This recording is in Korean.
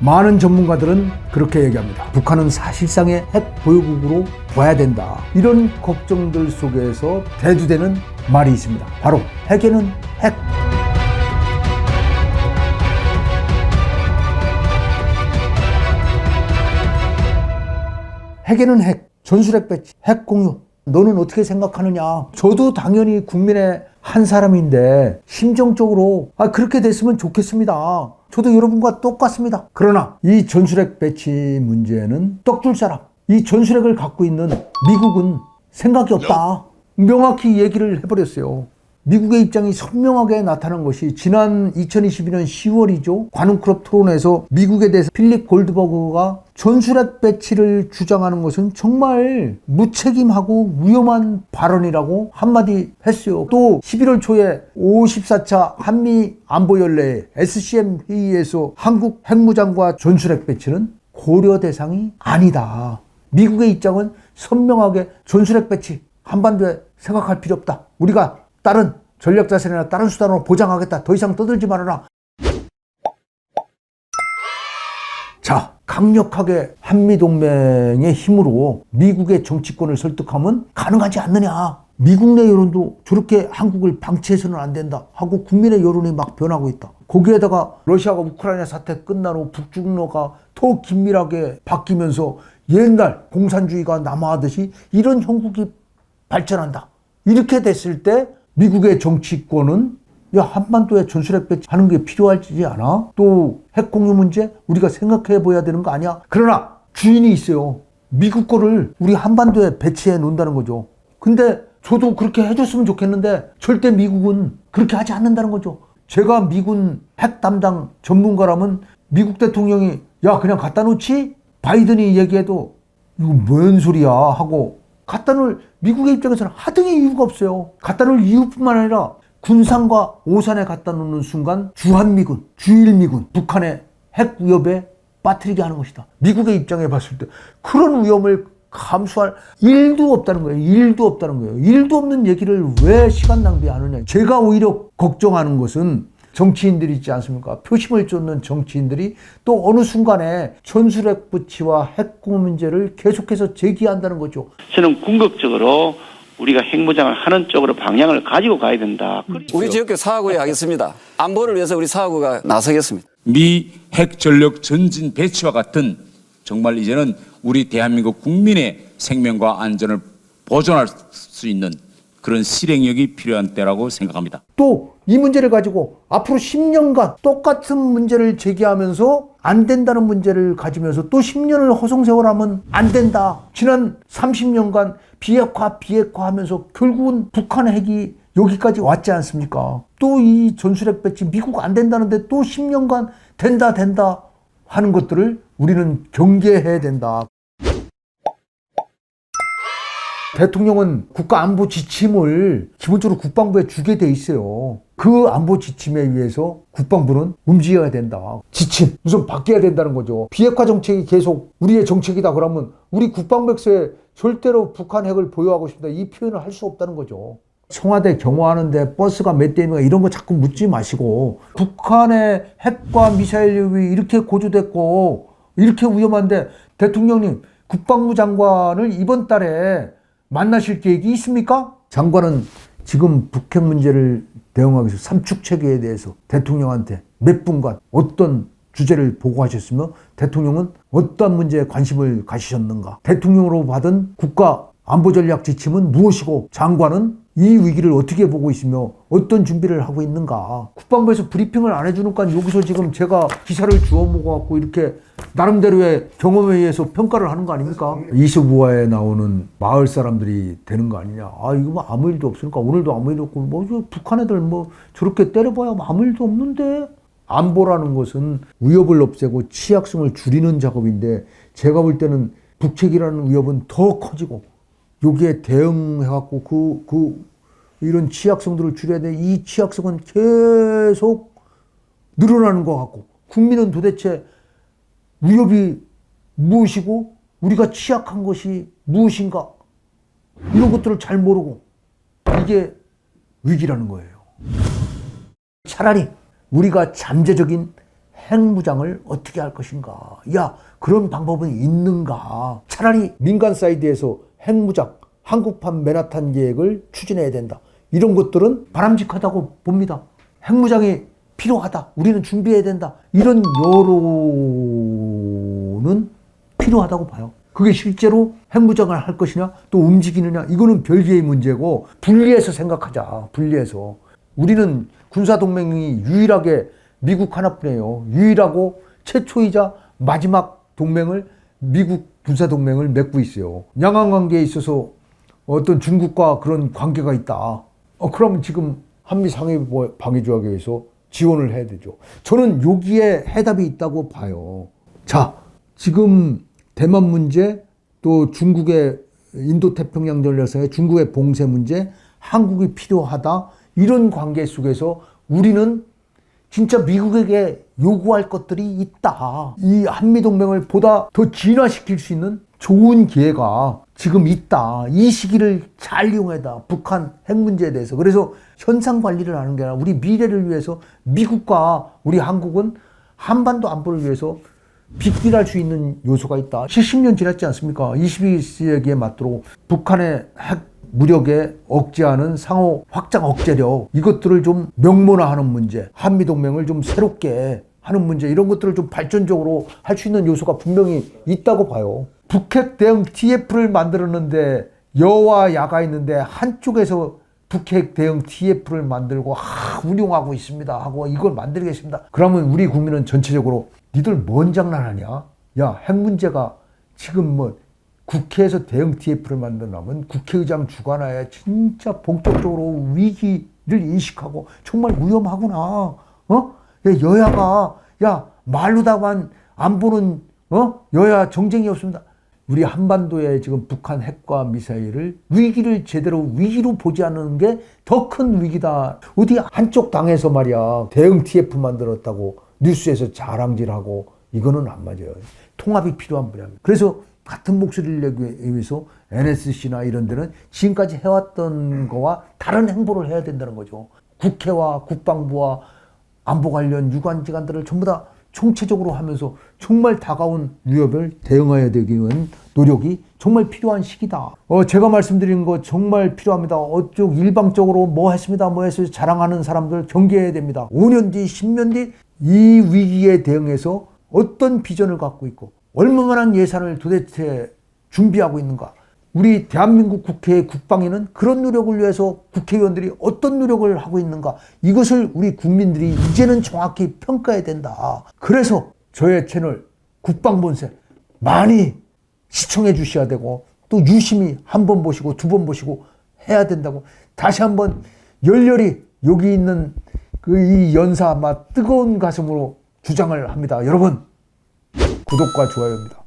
많은 전문가들은 그렇게 얘기합니다. 북한은 사실상의 핵 보유국으로 봐야 된다. 이런 걱정들 속에서 대두되는 말이 있습니다. 바로 핵에는 핵. 핵에는 핵, 전술핵 배치, 핵 공유. 너는 어떻게 생각하느냐? 저도 당연히 국민의 한 사람인데 심정적으로 그렇게 됐으면 좋겠습니다. 저도 여러분과 똑같습니다. 그러나 이 전술핵 배치 문제는 떡줄 사람, 이 전술핵을 갖고 있는 미국은 생각이 없다. 명확히 얘기를 해버렸어요. 미국의 입장이 선명하게 나타난 것이 지난 2022년 10월이죠. 관훈클럽 토론에서 미국에 대해서 필립 골드버그가 전술핵 배치를 주장하는 것은 정말 무책임하고 위험한 발언이라고 한마디 했어요. 또 11월 초에 54차 한미 안보연례 SCM 회의에서 한국 핵무장과 전술핵 배치는 고려 대상이 아니다. 미국의 입장은 선명하게 전술핵 배치 한반도에 생각할 필요 없다. 우리가 다른 전략자산이나 다른 수단으로 보장하겠다. 더 이상 떠들지 말아라. 자, 강력하게 한미동맹의 힘으로 미국의 정치권을 설득하면 가능하지 않느냐. 미국 내 여론도 저렇게 한국을 방치해서는 안 된다 하고 국민의 여론이 막 변하고 있다. 거기에다가 러시아가 우크라이나 사태 끝난 후 북중로가 더 긴밀하게 바뀌면서 옛날 공산주의가 남하하듯이 이런 형국이 발전한다. 이렇게 됐을 때 미국의 정치권은 한반도에 전술핵 배치하는 게 필요하지 않아? 또 핵 공유 문제 우리가 생각해 봐야 되는 거 아니야? 그러나 주인이 있어요. 미국 거를 우리 한반도에 배치해 놓는다는 거죠. 근데 저도 그렇게 해줬으면 좋겠는데 절대 미국은 그렇게 하지 않는다는 거죠. 제가 미군 핵 담당 전문가라면 미국 대통령이 그냥 갖다 놓지? 바이든이 얘기해도 이거 뭔 소리야 하고 갖다 놓을 미국의 입장에서는 하등의 이유가 없어요. 갖다 놓을 이유뿐만 아니라 군산과 오산에 갖다 놓는 순간 주한미군, 주일미군, 북한의 핵 위협에 빠뜨리게 하는 것이다. 미국의 입장에 봤을 때 그런 위험을 감수할 일도 없다는 거예요. 일도 없다는 거예요. 일도 없는 얘기를 왜 시간 낭비하느냐. 제가 오히려 걱정하는 것은 정치인들이 있지 않습니까? 표심을 쫓는 정치인들이 또 어느 순간에 전술핵 배치와 핵 공유 문제를 계속해서 제기한다는 거죠. 저는 궁극적으로 우리가 핵무장을 하는 쪽으로 방향을 가지고 가야 된다. 우리 지역교 사하구에 하겠습니다. 안보를 위해서 우리 사하구가 나서겠습니다. 미 핵전력 전진 배치와 같은 정말 이제는 우리 대한민국 국민의 생명과 안전을 보존할 수 있는 그런 실행력이 필요한 때라고 생각합니다. 또 이 문제를 가지고 앞으로 10년간 똑같은 문제를 제기하면서 안 된다는 문제를 가지면서 또 10년을 허송세월하면 안 된다. 지난 30년간 비핵화하면서 결국은 북한의 핵이 여기까지 왔지 않습니까? 또 이 전술핵 배치 미국 안 된다는데 또 10년간 된다 하는 것들을 우리는 경계해야 된다. 대통령은 국가안보 지침을 기본적으로 국방부에 주게 돼 있어요. 그 안보 지침에 의해서 국방부는 움직여야 된다. 지침 우선 바뀌어야 된다는 거죠. 비핵화 정책이 계속 우리의 정책이다 그러면 우리 국방백서에 절대로 북한 핵을 보유하고 싶다 이 표현을 할 수 없다는 거죠. 청와대 경호하는데 버스가 몇 대인가 이런 거 자꾸 묻지 마시고 북한의 핵과 미사일 위협이 이렇게 고조됐고 이렇게 위험한데 대통령님 국방부 장관을 이번 달에 만나실 계획이 있습니까? 장관은 지금 북핵 문제를 대응하기 위해서 삼축 체계에 대해서 대통령한테 몇 분간 어떤 주제를 보고하셨으며 대통령은 어떤 문제에 관심을 가지셨는가? 대통령으로 받은 국가 안보 전략 지침은 무엇이고 장관은 이 위기를 어떻게 보고 있으며 어떤 준비를 하고 있는가? 국방부에서 브리핑을 안 해주니까 여기서 지금 제가 기사를 주워 먹어갖고 이렇게 나름대로의 경험에 의해서 평가를 하는 거 아닙니까? 이수부화에 나오는 마을 사람들이 되는 거 아니냐? 이거 뭐 아무 일도 없으니까 오늘도 아무 일 없고 북한 애들 저렇게 때려봐야 아무 일도 없는데? 안보라는 것은 위협을 없애고 취약성을 줄이는 작업인데 제가 볼 때는 북핵이라는 위협은 더 커지고 여기에 대응해갖고 이런 취약성들을 줄여야 돼. 이 취약성은 계속 늘어나는 것 같고 국민은 도대체 위협이 무엇이고 우리가 취약한 것이 무엇인가 이런 것들을 잘 모르고 이게 위기라는 거예요. 차라리 우리가 잠재적인 핵무장을 어떻게 할 것인가? 야, 그런 방법은 있는가? 차라리 민간 사이드에서 핵무장, 한국판 맨하탄 계획을 추진해야 된다. 이런 것들은 바람직하다고 봅니다. 핵무장이 필요하다. 우리는 준비해야 된다. 이런 여론은 필요하다고 봐요. 그게 실제로 핵무장을 할 것이냐, 또 움직이느냐, 이거는 별개의 문제고, 분리해서 생각하자. 분리해서. 우리는 군사동맹이 유일하게 미국 하나뿐이에요. 유일하고 최초이자 마지막 동맹을, 미국 군사동맹을 맺고 있어요. 양안 관계에 있어서 어떤 중국과 그런 관계가 있다. 그러면 지금 한미 상해 방위 조약에서 지원을 해야 되죠. 저는 여기에 해답이 있다고 봐요. 자, 지금 대만 문제, 또 중국의 인도태평양 전략상의 중국의 봉쇄 문제, 한국이 필요하다. 이런 관계 속에서 우리는 진짜 미국에게 요구할 것들이 있다. 이 한미동맹을 보다 더 진화시킬 수 있는 좋은 기회가 지금 있다. 이 시기를 잘 이용해다. 북한 핵 문제에 대해서. 그래서 현상 관리를 하는 게 아니라 우리 미래를 위해서 미국과 우리 한국은 한반도 안보를 위해서 빅딜할 수 있는 요소가 있다. 70년 지났지 않습니까? 21세기에 맞도록 북한의 핵 무력에 억제하는 상호 확장 억제력, 이것들을 좀 명문화하는 문제, 한미동맹을 좀 새롭게 하는 문제, 이런 것들을 좀 발전적으로 할 수 있는 요소가 분명히 있다고 봐요. 북핵 대응 TF를 만들었는데 여와 야가 있는데 한쪽에서 북핵 대응 TF를 만들고 운용하고 있습니다 하고 이걸 만들겠습니다. 그러면 우리 국민은 전체적으로 니들 뭔 장난하냐? 야, 핵 문제가 지금 뭐 국회에서 대응 TF를 만들려면 국회의장 주관하에 진짜 본격적으로 위기를 인식하고 정말 위험하구나. 야, 여야가 말로다만 안 보는 여야 정쟁이 없습니다. 우리 한반도에 지금 북한 핵과 미사일을 위기를 제대로 위기로 보지 않는 게 더 큰 위기다. 어디 한쪽 당에서 말이야 대응 TF 만들었다고 뉴스에서 자랑질하고 이거는 안 맞아요. 통합이 필요한 분야입니다. 그래서 같은 목소리를 내기 위해서 NSC나 이런 데는 지금까지 해왔던 거와 다른 행보를 해야 된다는 거죠. 국회와 국방부와 안보 관련 유관기관들을 전부 다 총체적으로 하면서 정말 다가온 위협을 대응해야 되기 위한 노력이 정말 필요한 시기다. 제가 말씀드린 거 정말 필요합니다. 어쪽 일방적으로 뭐 했습니다, 뭐 해서 자랑하는 사람들 경계해야 됩니다. 5년 뒤, 10년 뒤 이 위기에 대응해서 어떤 비전을 갖고 있고 얼마만한 예산을 도대체 준비하고 있는가. 우리 대한민국 국회의 국방위는 그런 노력을 위해서 국회의원들이 어떤 노력을 하고 있는가. 이것을 우리 국민들이 이제는 정확히 평가해야 된다. 그래서 저의 채널 국방본색 많이 시청해 주셔야 되고 또 유심히 한 번 보시고 두 번 보시고 해야 된다고 다시 한번 열렬히 여기 있는 이 연사 아마 뜨거운 가슴으로 주장을 합니다. 여러분 구독과 좋아요입니다.